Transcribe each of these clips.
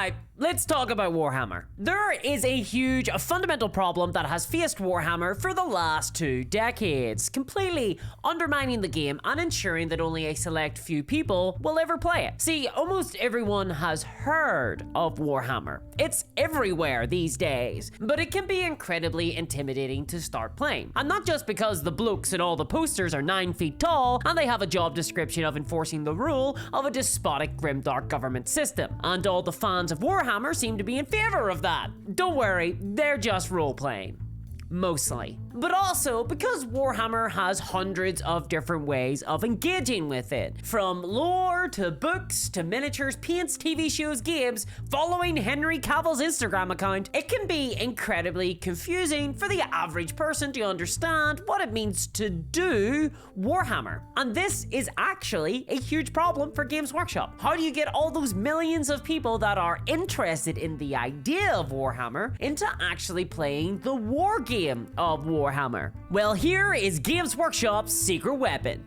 Alright, let's talk about Warhammer. There is a huge fundamental problem that has faced Warhammer for the last 2 decades, completely undermining the game and ensuring that only a select few people will ever play it. See, almost everyone has heard of Warhammer. It's everywhere these days, but it can be incredibly intimidating to start playing. And not just because the blokes in all the posters are 9 feet tall and they have a job description of enforcing the rule of a despotic grimdark government system, and all the fans of Warhammer seem to be in favor of that. Don't worry, they're just role-playing. Mostly. But also because Warhammer has hundreds of different ways of engaging with it. From lore, to books, to miniatures, paints, TV shows, games, following Henry Cavill's Instagram account, it can be incredibly confusing for the average person to understand what it means to do Warhammer. And this is actually a huge problem for Games Workshop. How do you get all those millions of people that are interested in the idea of Warhammer into actually playing the war game of Warhammer? Well, here is Games Workshop's secret weapon.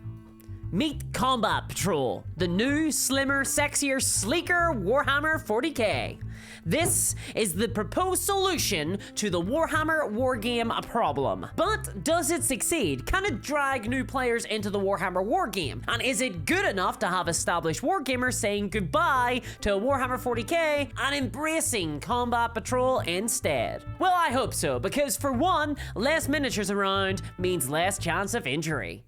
Meet Combat Patrol, the new, slimmer, sexier, sleeker Warhammer 40k. This is the proposed solution to the Warhammer wargame problem. But does it succeed? Can it drag new players into the Warhammer wargame? And is it good enough to have established wargamers saying goodbye to Warhammer 40k and embracing Combat Patrol instead? Well, I hope so, because for one, less miniatures around means less chance of injury.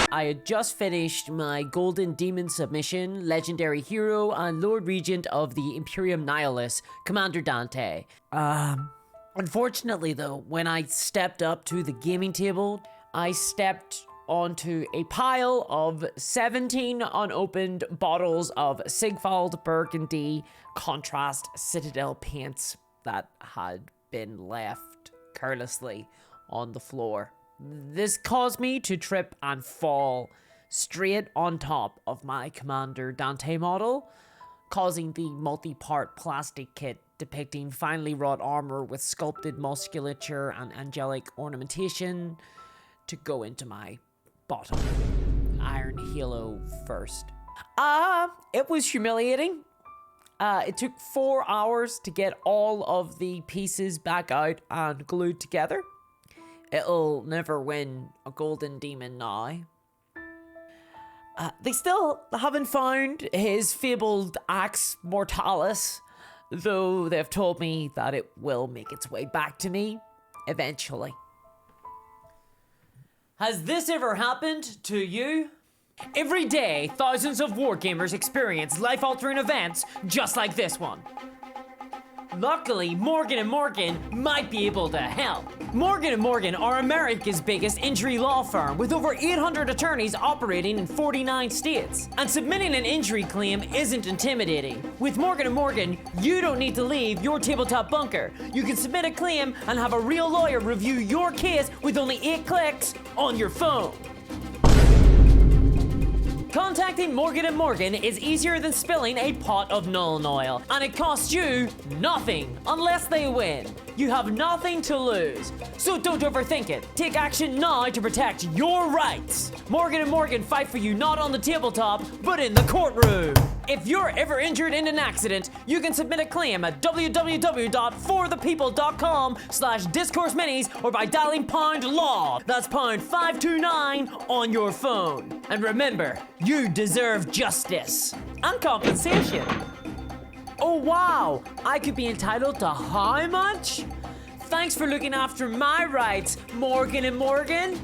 I had just finished my Golden Demon submission, Legendary Hero and Lord Regent of the Imperium Nihilus, Commander Dante. Unfortunately though, when I stepped up to the gaming table, I stepped onto a pile of 17 unopened bottles of Sigvald Burgundy Contrast Citadel paints that had been left carelessly on the floor. This caused me to trip and fall straight on top of my Commander Dante model, causing the multi-part plastic kit depicting finely wrought armor with sculpted musculature and angelic ornamentation to go into my bottom Iron Halo first. It was humiliating. It took 4 hours to get all of the pieces back out and glued together. It'll never win a Golden Demon now. They still haven't found his fabled Axe Mortalis, though they've told me that it will make its way back to me eventually. Has this ever happened to you? Every day, thousands of wargamers experience life-altering events just like this one. Luckily, Morgan & Morgan might be able to help. Morgan & Morgan are America's biggest injury law firm with over 800 attorneys operating in 49 states. And submitting an injury claim isn't intimidating. With Morgan & Morgan, you don't need to leave your tabletop bunker. You can submit a claim and have a real lawyer review your case with only 8 clicks on your phone. Contacting Morgan & Morgan is easier than spilling a pot of Nuln Oil, and it costs you nothing unless they win. You have nothing to lose, so don't overthink it. Take action now to protect your rights. Morgan & Morgan fight for you not on the tabletop, but in the courtroom. If you're ever injured in an accident, you can submit a claim at www.forthepeople.com/discourseminis or by dialing #law. That's #529 on your phone. And remember, you deserve justice and compensation. Oh wow, I could be entitled to how much? Thanks for looking after my rights, Morgan & Morgan.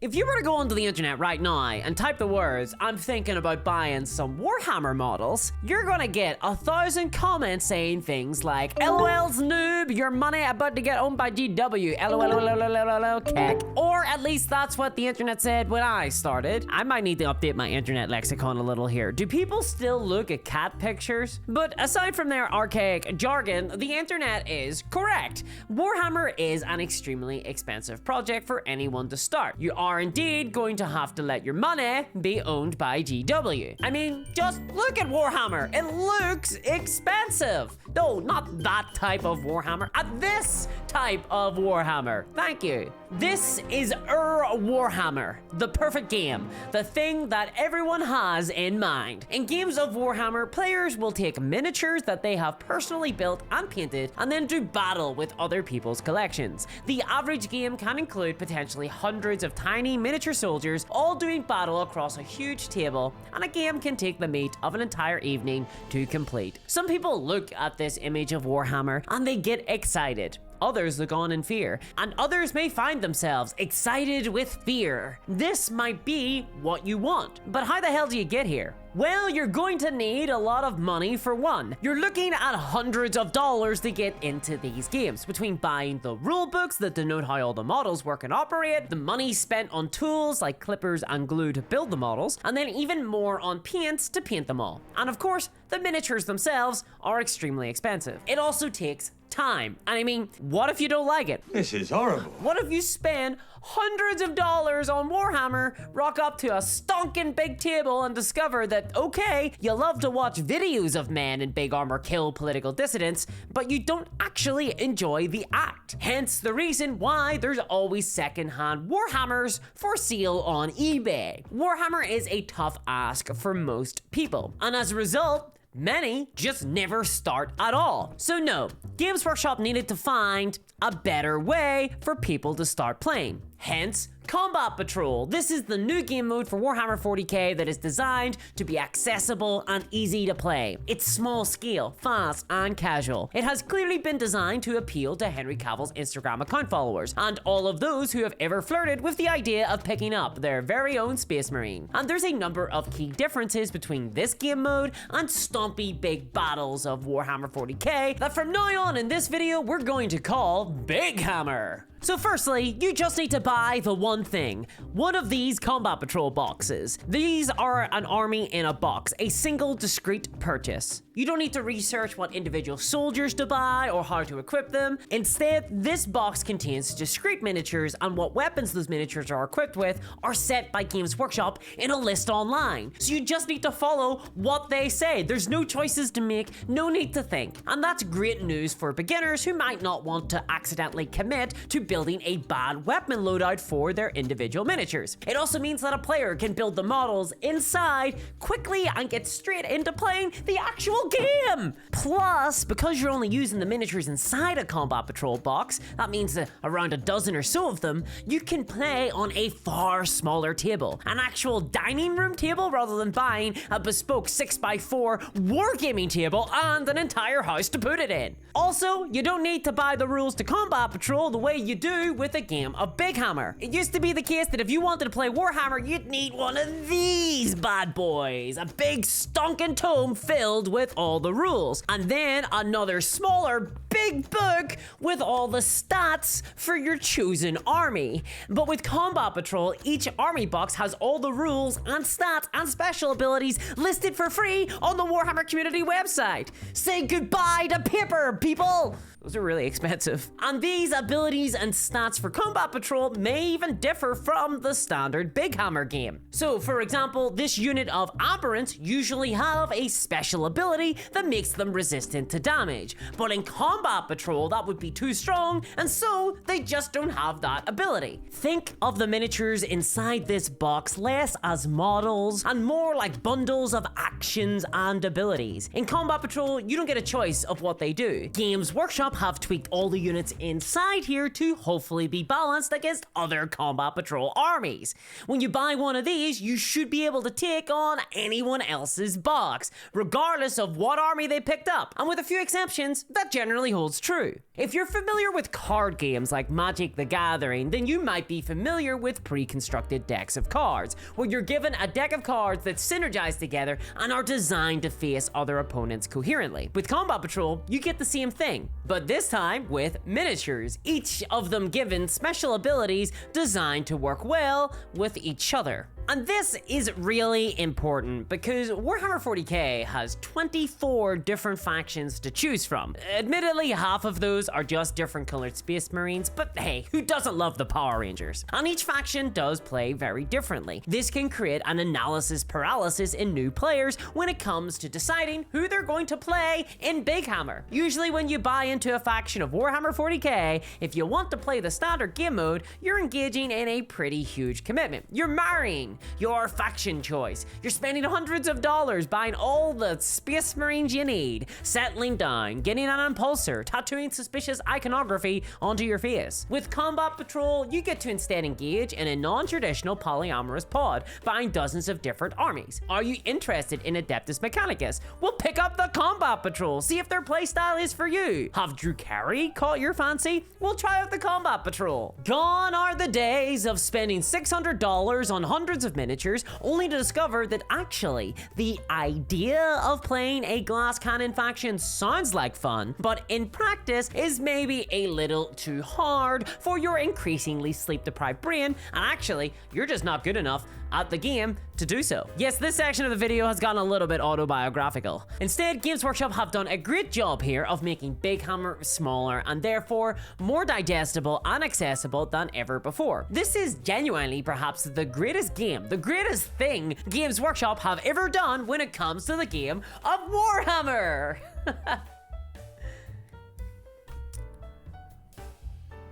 If you were to go onto the internet right now and type the words, "I'm thinking about buying some Warhammer models," you're gonna get 1,000 comments saying things like, "LOL's noob, your money about to get owned by GW, LOL, keck." Or at least that's what the internet said when I started. I might need to update my internet lexicon a little here. Do people still look at cat pictures? But aside from their archaic jargon, the internet is correct. Warhammer is an extremely expensive project for anyone to start. You are indeed going to have to let your money be owned by GW. I mean, just look at Warhammer. It looks expensive. No, not that type of Warhammer. This type of Warhammer. Thank you. This is Warhammer, the perfect game, the thing that everyone has in mind. In games of Warhammer, players will take miniatures that they have personally built and painted and then do battle with other people's collections. The average game can include potentially hundreds of tiny miniature soldiers all doing battle across a huge table, and a game can take the meat of an entire evening to complete. Some people look at this image of Warhammer and they get excited. Others look on in fear, and others may find themselves excited with fear. This might be what you want, but how the hell do you get here? Well, you're going to need a lot of money for one. You're looking at hundreds of dollars to get into these games, between buying the rule books that denote how all the models work and operate, the money spent on tools like clippers and glue to build the models, and then even more on paints to paint them all. And of course, the miniatures themselves are extremely expensive. It also takes time. And I mean, what if you don't like it? This is horrible. What if you spend hundreds of dollars on Warhammer, rock up to a stonking big table and discover that, okay, you love to watch videos of men in big armor kill political dissidents, but you don't actually enjoy the act. Hence the reason why there's always secondhand Warhammers for sale on eBay. Warhammer is a tough ask for most people, and as a result, many just never start at all. So no, Games Workshop needed to find a better way for people to start playing. Hence, Combat Patrol. This is the new game mode for Warhammer 40k that is designed to be accessible and easy to play. It's small scale, fast, and casual. It has clearly been designed to appeal to Henry Cavill's Instagram account followers, and all of those who have ever flirted with the idea of picking up their very own Space Marine. And there's a number of key differences between this game mode and stompy big battles of Warhammer 40k that from now on in this video we're going to call Big Hammer. So firstly, you just need to buy the one thing, one of these Combat Patrol boxes. These are an army in a box, a single discrete purchase. You don't need to research what individual soldiers to buy or how to equip them. Instead, this box contains discrete miniatures, and what weapons those miniatures are equipped with are set by Games Workshop in a list online. So you just need to follow what they say. There's no choices to make, no need to think. And that's great news for beginners who might not want to accidentally commit to building a bad weapon loadout for their individual miniatures. It also means that a player can build the models inside quickly and get straight into playing the actual game. Plus, because you're only using the miniatures inside a Combat Patrol box, that means that around a dozen or so of them, you can play on a far smaller table, an actual dining room table rather than buying a bespoke 6x4 wargaming table and an entire house to put it in. Also, you don't need to buy the rules to Combat Patrol the way you do with a game of Big Hammer. It used to be the case that if you wanted to play Warhammer, you'd need one of these bad boys, a big stonking tome filled with all the rules, and then another smaller big book with all the stats for your chosen army. But with Combat Patrol, each army box has all the rules and stats and special abilities listed for free on the Warhammer community website. Say goodbye to paper, people! Those are really expensive. And these abilities and stats for Combat Patrol may even differ from the standard Big Hammer game. So, for example, this unit of Aberrants usually have a special ability that makes them resistant to damage. But in Combat Patrol, that would be too strong, and so they just don't have that ability. Think of the miniatures inside this box less as models and more like bundles of actions and abilities. In Combat Patrol, you don't get a choice of what they do. Games Workshop have tweaked all the units inside here to hopefully be balanced against other Combat Patrol armies. When you buy one of these, you should be able to take on anyone else's box, regardless of what army they picked up. And with a few exceptions, that generally holds true. If you're familiar with card games like Magic the Gathering, then you might be familiar with pre-constructed decks of cards, where you're given a deck of cards that synergize together and are designed to face other opponents coherently. With Combat Patrol, you get the same thing, but this time with miniatures, each of them given special abilities designed to work well with each other. And this is really important because Warhammer 40k has 24 different factions to choose from. Admittedly, half of those are just different colored Space Marines, but hey, who doesn't love the Power Rangers? And each faction does play very differently. This can create an analysis paralysis in new players when it comes to deciding who they're going to play in Big Hammer. Usually when you buy into a faction of Warhammer 40k, if you want to play the standard game mode, you're engaging in a pretty huge commitment. You're marrying your faction choice. You're spending hundreds of dollars buying all the Space Marines you need, settling down, getting an impulsor, tattooing suspicious iconography onto your face. With Combat Patrol, you get to instead engage in a non-traditional polyamorous pod, buying dozens of different armies. Are you interested in Adeptus Mechanicus? We'll pick up the Combat Patrol, see if their playstyle is for you. Have Drukhari caught your fancy? We'll try out the Combat Patrol. Gone are the days of spending $600 on hundreds of miniatures only to discover that actually the idea of playing a glass cannon faction sounds like fun, but in practice is maybe a little too hard for your increasingly sleep-deprived brain, and actually you're just not good enough at the game to do so. Yes, this section of the video has gotten a little bit autobiographical. Instead, Games Workshop have done a great job here of making Big Hammer smaller and therefore more digestible and accessible than ever before. This is genuinely perhaps the greatest game, the greatest thing Games Workshop have ever done when it comes to the game of Warhammer.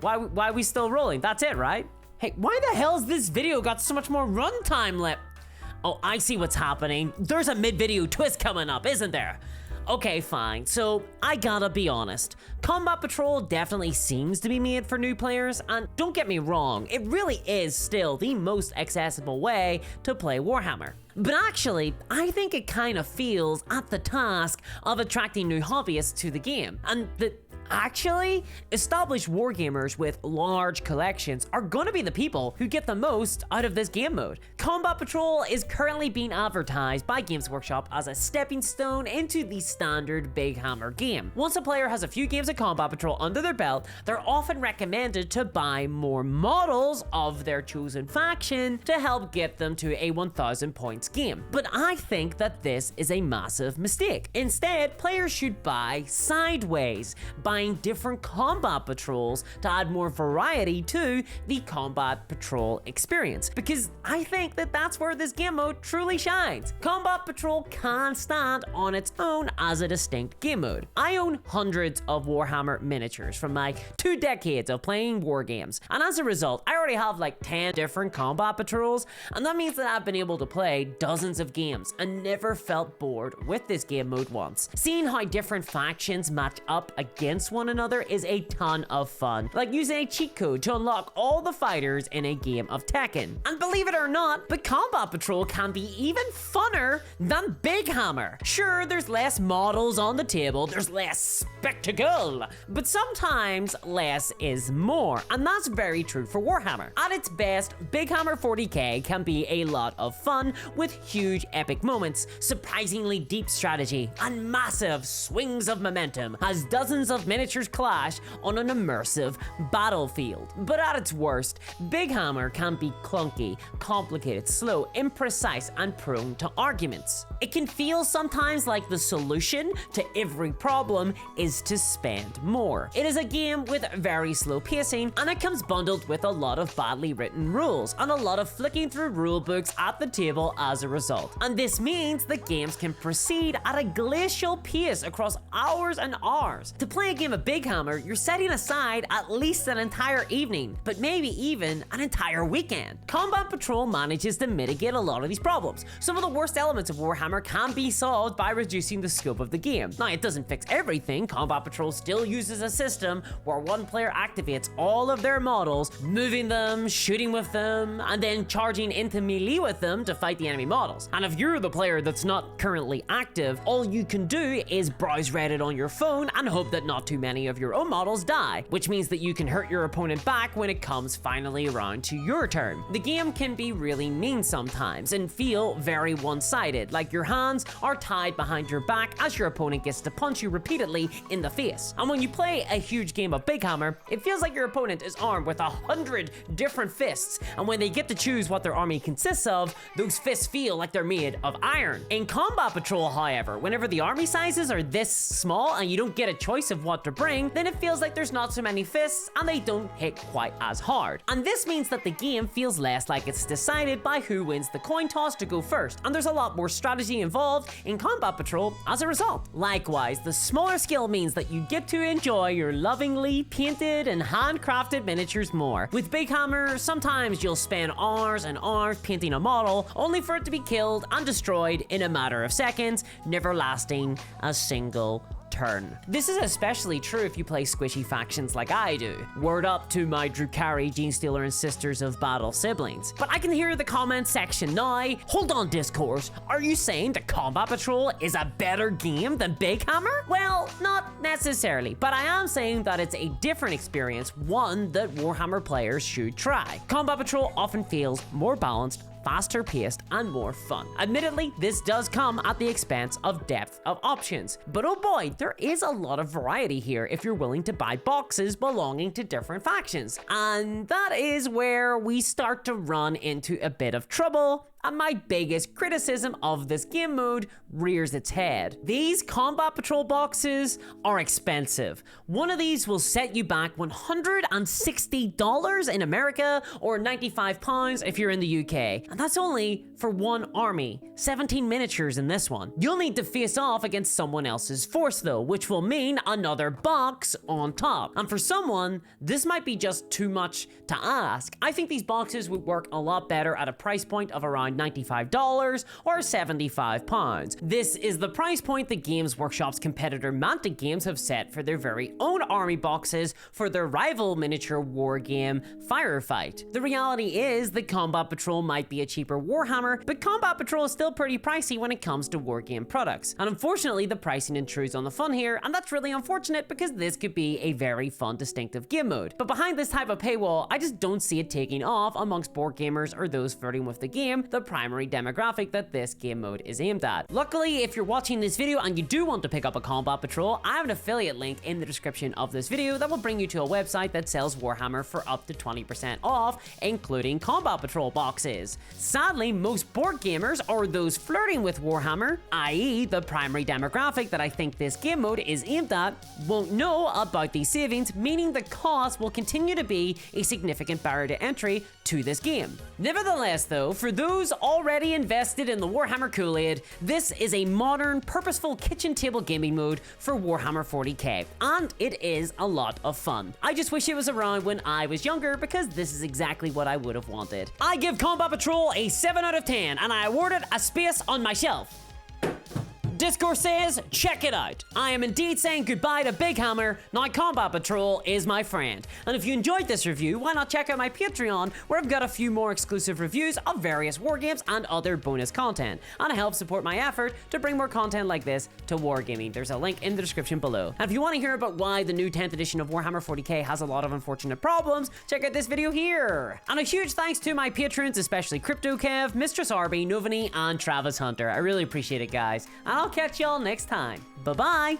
Why are we still rolling? That's it, right? Hey, why the hell's this video got so much more runtime left? Oh, I see what's happening. There's a mid-video twist coming up, isn't there? Okay, fine. So, I gotta be honest. Combat Patrol definitely seems to be made for new players, and don't get me wrong, it really is still the most accessible way to play Warhammer. But actually, I think it kind of feels at the task of attracting new hobbyists to the game, and actually, established wargamers with large collections are gonna be the people who get the most out of this game mode. Combat Patrol is currently being advertised by Games Workshop as a stepping stone into the standard Big Hammer game. Once a player has a few games of Combat Patrol under their belt, they're often recommended to buy more models of their chosen faction to help get them to a 1000 points game. But I think that this is a massive mistake. Instead, players should buy sideways, buying different Combat Patrols to add more variety to the Combat Patrol experience, because I think that that's where this game mode truly shines. Combat Patrol can stand on its own as a distinct game mode. I own hundreds of Warhammer miniatures from my 2 decades of playing war games, and as a result, I already have like 10 different Combat Patrols, and that means that I've been able to play dozens of games and never felt bored with this game mode once. Seeing how different factions match up against one another is a ton of fun, like using a cheat code to unlock all the fighters in a game of Tekken. And believe it or not, but Combat Patrol can be even funner than Big Hammer. Sure, there's less models on the table, there's less spectacle, but sometimes less is more, and that's very true for Warhammer. At its best, Big Hammer 40k can be a lot of fun with huge epic moments, surprisingly deep strategy, and massive swings of momentum as dozens of miniatures clash on an immersive battlefield. But at its worst, Big Hammer can be clunky, complicated, slow, imprecise, and prone to arguments. It can feel sometimes like the solution to every problem is to spend more. It is a game with very slow pacing, and it comes bundled with a lot of badly written rules and a lot of flicking through rule books at the table as a result. And this means that games can proceed at a glacial pace across hours and hours. To play a game of Big Hammer, you're setting aside at least an entire evening, but maybe even an entire weekend. Combat Patrol manages to mitigate a lot of these problems. Some of the worst elements of Warhammer can be solved by reducing the scope of the game. Now, it doesn't fix everything. Combat Patrol still uses a system where one player activates all of their models, moving them, shooting with them, and then charging into melee with them to fight the enemy models. And if you're the player that's not currently active, all you can do is browse Reddit on your phone and hope that not too too many of your own models die, which means that you can hurt your opponent back when it comes finally around to your turn. The game can be really mean sometimes and feel very one-sided, like your hands are tied behind your back as your opponent gets to punch you repeatedly in the face. And when you play a huge game of Big Hammer, it feels like your opponent is armed with 100 different fists, and when they get to choose what their army consists of, those fists feel like they're made of iron. In Combat Patrol, however, whenever the army sizes are this small and you don't get a choice of what to bring, then it feels like there's not so many fists and they don't hit quite as hard. And this means that the game feels less like it's decided by who wins the coin toss to go first, and there's a lot more strategy involved in Combat Patrol as a result. Likewise, the smaller scale means that you get to enjoy your lovingly painted and handcrafted miniatures more. With Big Hammer, sometimes you'll spend hours and hours painting a model, only for it to be killed and destroyed in a matter of seconds, never lasting a single turn. This is especially true if you play squishy factions like I do. Word up to my Drukhari, Genestealer, and Sisters of Battle siblings. But I can hear the comment section now. Hold on, Discourse. Are you saying that Combat Patrol is a better game than Big Hammer? Well, not necessarily, but I am saying that it's a different experience, one that Warhammer players should try. Combat Patrol often feels more balanced, faster paced, and more fun. Admittedly, this does come at the expense of depth of options, but oh boy, there is a lot of variety here if you're willing to buy boxes belonging to different factions. And that is where we start to run into a bit of trouble, and my biggest criticism of this game mode rears its head. These Combat Patrol boxes are expensive. One of these will set you back $160 in America, or £95 if you're in the UK. And that's only for one army, 17 miniatures in this one. You'll need to face off against someone else's force though, which will mean another box on top. And for someone, this might be just too much to ask. I think these boxes would work a lot better at a price point of around $95 or £75. This is the price point that Games Workshop's competitor Mantic Games have set for their very own army boxes for their rival miniature war game, Firefight. The reality is that Combat Patrol might be a cheaper Warhammer, but Combat Patrol is still pretty pricey when it comes to wargame products. And unfortunately, the pricing intrudes on the fun here, and that's really unfortunate because this could be a very fun, distinctive game mode. But behind this type of paywall, I just don't see it taking off amongst board gamers or those flirting with the game, the primary demographic that this game mode is aimed at. Luckily, if you're watching this video and you do want to pick up a Combat Patrol, I have an affiliate link in the description of this video that will bring you to a website that sells Warhammer for up to 20% off, including Combat Patrol boxes. Sadly, most board gamers, or those flirting with Warhammer, i.e. the primary demographic that I think this game mode is aimed at, won't know about these savings, meaning the cost will continue to be a significant barrier to entry to this game. Nevertheless though, for those already invested in the Warhammer Kool-Aid, this is a modern, purposeful kitchen table gaming mode for Warhammer 40k, and it is a lot of fun. I just wish it was around when I was younger, because this is exactly what I would have wanted. I give Combat Patrol a 7 out of 10, and I award it a space on my shelf. Discourse says, check it out. I am indeed saying goodbye to Big Hammer. Now Combat Patrol is my friend. And if you enjoyed this review, why not check out my Patreon, where I've got a few more exclusive reviews of various wargames and other bonus content, and it helps support my effort to bring more content like this to wargaming. There's a link in the description below. And if you want to hear about why the new 10th edition of Warhammer 40k has a lot of unfortunate problems, check out this video here. And a huge thanks to my patrons, especially CryptoKev, Mistress Arby, Novani, and Travis Hunter. I really appreciate it, guys. And I'll catch y'all next time. Bye-bye.